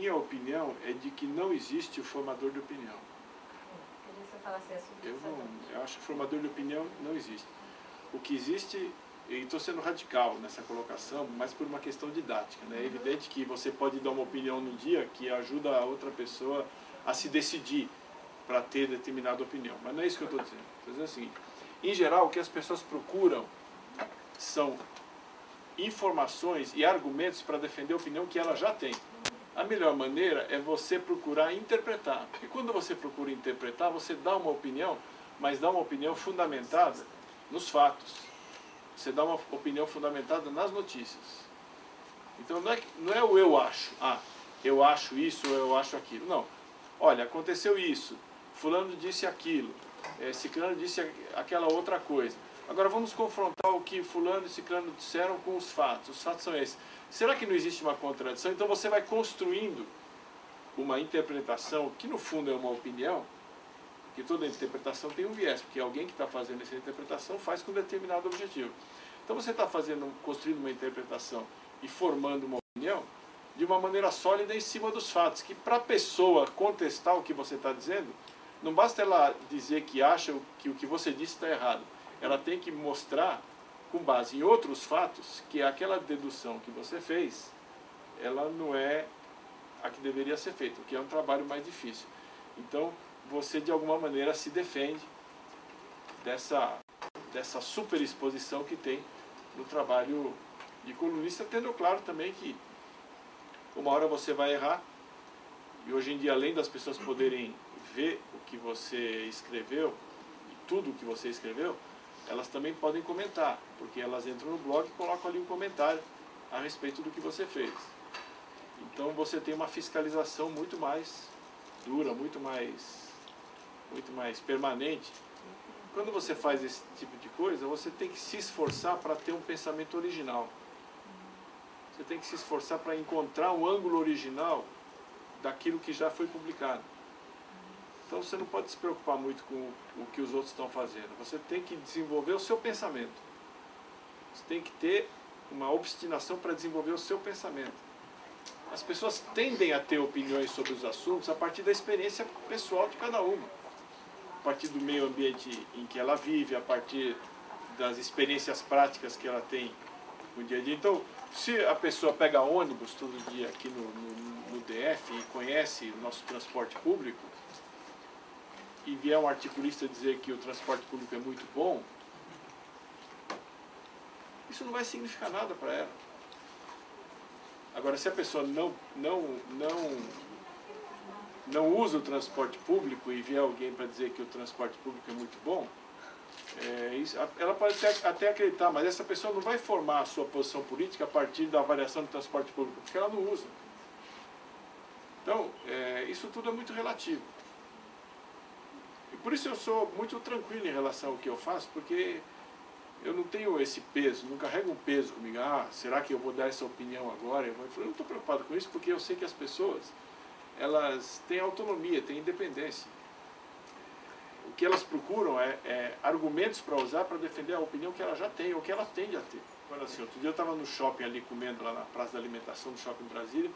minha opinião é de que não existe o formador de opinião. Queria que você falasse isso. Eu acho que o formador de opinião não existe. O que existe, e estou sendo radical nessa colocação, mas por uma questão didática, né? É evidente que você pode dar uma opinião no dia que ajuda a outra pessoa a se decidir para ter determinada opinião, mas não é isso que eu estou dizendo. Estou dizendo o seguinte: em geral, o que as pessoas procuram são informações e argumentos para defender a opinião que ela já tem. A melhor maneira é você procurar interpretar, porque quando você procura interpretar, você dá uma opinião, mas dá uma opinião fundamentada nos fatos. Você dá uma opinião fundamentada nas notícias. Então não é o eu acho, eu acho isso ou eu acho aquilo. Não. Olha, aconteceu isso, fulano disse aquilo, ciclano disse aquela outra coisa. Agora vamos confrontar o que fulano e ciclano disseram com os fatos. Os fatos são esses. Será que não existe uma contradição? Então você vai construindo uma interpretação, que no fundo é uma opinião, porque toda interpretação tem um viés, porque alguém que está fazendo essa interpretação faz com um determinado objetivo. Então você está construindo uma interpretação e formando uma opinião de uma maneira sólida em cima dos fatos, que para a pessoa contestar o que você está dizendo, não basta ela dizer que acha que o que você disse está errado. Ela tem que mostrar, com base em outros fatos, que aquela dedução que você fez, ela não é a que deveria ser feita, o que é um trabalho mais difícil. Então, você de alguma maneira se defende dessa superexposição que tem no trabalho de colunista, tendo claro também que uma hora você vai errar, e hoje em dia, além das pessoas poderem ver o que você escreveu, e tudo o que você escreveu, elas também podem comentar, porque elas entram no blog e colocam ali um comentário a respeito do que você fez. Então você tem uma fiscalização muito mais dura, muito mais permanente. Quando você faz esse tipo de coisa, você tem que se esforçar para ter um pensamento original. Você tem que se esforçar para encontrar um ângulo original daquilo que já foi publicado. Então você não pode se preocupar muito com o que os outros estão fazendo. Você tem que desenvolver o seu pensamento. Você tem que ter uma obstinação para desenvolver o seu pensamento. As pessoas tendem a ter opiniões sobre os assuntos a partir da experiência pessoal de cada uma. A partir do meio ambiente em que ela vive, a partir das experiências práticas que ela tem no dia a dia. Então, se a pessoa pega ônibus todo dia aqui no DF e conhece o nosso transporte público, e vier um articulista dizer que o transporte público é muito bom, isso não vai significar nada para ela. Agora, se a pessoa não usa o transporte público e vier alguém para dizer que o transporte público é muito bom, ela pode até acreditar, mas essa pessoa não vai formar a sua posição política a partir da avaliação do transporte público, porque ela não usa. Então, isso tudo é muito relativo. E por isso eu sou muito tranquilo em relação ao que eu faço, porque eu não tenho esse peso, não carrego um peso comigo. Será que eu vou dar essa opinião agora? Eu não estou preocupado com isso, porque eu sei que as pessoas, elas têm autonomia, têm independência. O que elas procuram é argumentos para usar para defender a opinião que ela já tem, ou que ela tende a ter. Agora, assim, outro dia eu estava no shopping ali, comendo lá na Praça da Alimentação do Shopping Brasília.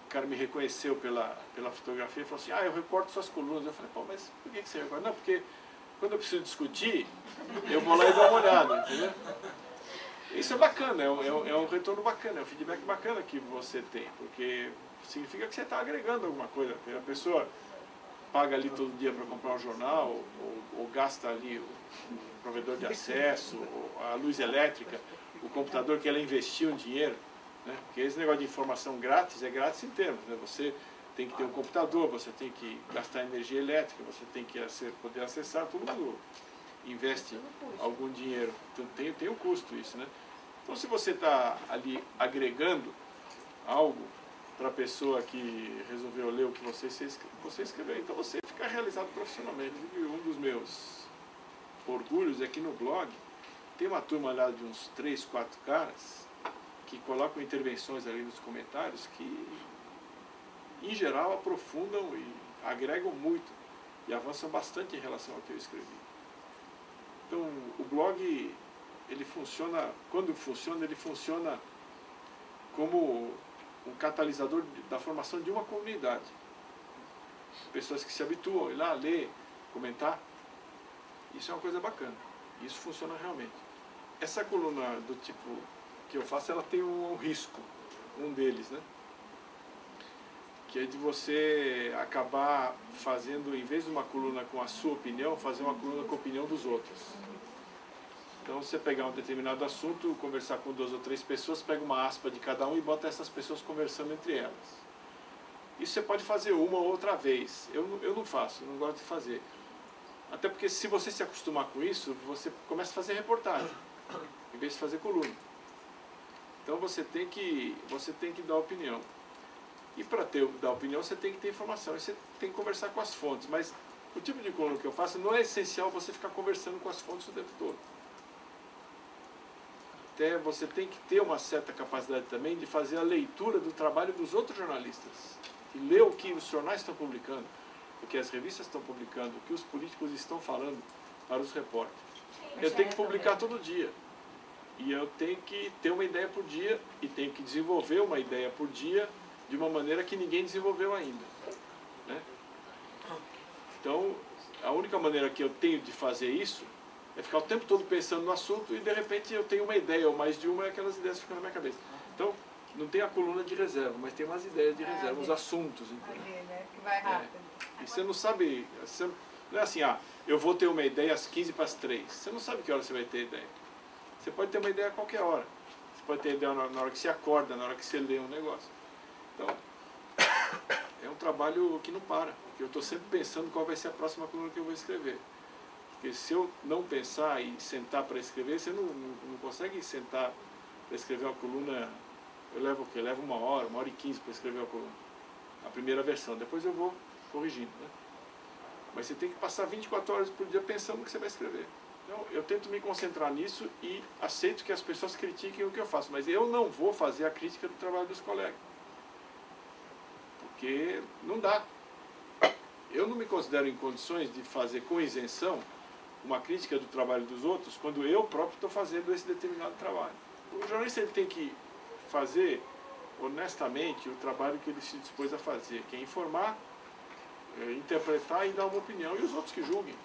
O cara me reconheceu pela fotografia e falou assim: eu recorto suas colunas. Eu falei: mas por que você recorta? Não, porque quando eu preciso discutir, eu vou lá e dou uma olhada, entendeu? Isso é bacana, é um retorno bacana, é um feedback bacana que você tem, porque significa que você está agregando alguma coisa. A pessoa paga ali todo dia para comprar um jornal, ou gasta ali o provedor de acesso, a luz elétrica, o computador que ela investiu em dinheiro. Né? Porque esse negócio de informação grátis é grátis em termos, né? Você tem que ter um computador, você tem que gastar energia elétrica, você tem que poder acessar, todo mundo investe algum dinheiro, então tem um custo isso, né? Então se você está ali agregando algo para a pessoa que resolveu ler o que você escreveu, então você fica realizado profissionalmente. E um dos meus orgulhos é que no blog tem uma turma lá de uns 3, 4 caras que colocam intervenções ali nos comentários que, em geral, aprofundam e agregam muito e avançam bastante em relação ao que eu escrevi. Então, o blog, ele funciona, quando funciona, ele funciona como um catalisador da formação de uma comunidade. Pessoas que se habituam a ir lá, ler, comentar. Isso é uma coisa bacana. Isso funciona realmente. Essa coluna do tipo que eu faço, ela tem um risco, um deles, né? Que é de você acabar fazendo, em vez de uma coluna com a sua opinião, fazer uma coluna com a opinião dos outros. Então, você pegar um determinado assunto, conversar com 2 ou 3 pessoas, pega uma aspa de cada um e bota essas pessoas conversando entre elas. Isso você pode fazer uma ou outra vez. Eu não faço, não gosto de fazer. Até porque se você se acostumar com isso, você começa a fazer reportagem, em vez de fazer coluna. Então você tem que dar opinião. E para dar opinião você tem que ter informação, e você tem que conversar com as fontes. Mas o tipo de coluna que eu faço não é essencial você ficar conversando com as fontes o tempo todo. Até você tem que ter uma certa capacidade também de fazer a leitura do trabalho dos outros jornalistas. E ler o que os jornais estão publicando, o que as revistas estão publicando, o que os políticos estão falando para os repórteres. Eu tenho que publicar todo dia. E eu tenho que ter uma ideia por dia e tenho que desenvolver uma ideia por dia de uma maneira que ninguém desenvolveu ainda, né? Então, a única maneira que eu tenho de fazer isso é ficar o tempo todo pensando no assunto e de repente eu tenho uma ideia ou mais de uma e aquelas ideias ficam na minha cabeça. Então, não tem a coluna de reserva, mas tem umas ideias de reserva, uns assuntos. Ali, né? Que vai rápido. E você não sabe, não é assim, eu vou ter uma ideia às 2:45 para as 3. Você não sabe que hora você vai ter ideia. Você pode ter uma ideia a qualquer hora. Você pode ter ideia na hora que você acorda, na hora que você lê um negócio. Então, é um trabalho que não para. Porque eu estou sempre pensando qual vai ser a próxima coluna que eu vou escrever. Porque se eu não pensar e sentar para escrever, você não consegue sentar para escrever uma coluna. Eu levo o quê? Eu levo 1h e 15 para escrever uma coluna. A primeira versão. Depois eu vou corrigindo, né? Mas você tem que passar 24 horas por dia pensando no que você vai escrever. Então, eu tento me concentrar nisso e aceito que as pessoas critiquem o que eu faço. Mas eu não vou fazer a crítica do trabalho dos colegas. Porque não dá. Eu não me considero em condições de fazer com isenção uma crítica do trabalho dos outros quando eu próprio estou fazendo esse determinado trabalho. O jornalista ele tem que fazer honestamente o trabalho que ele se dispôs a fazer, que é informar, interpretar e dar uma opinião, e os outros que julguem.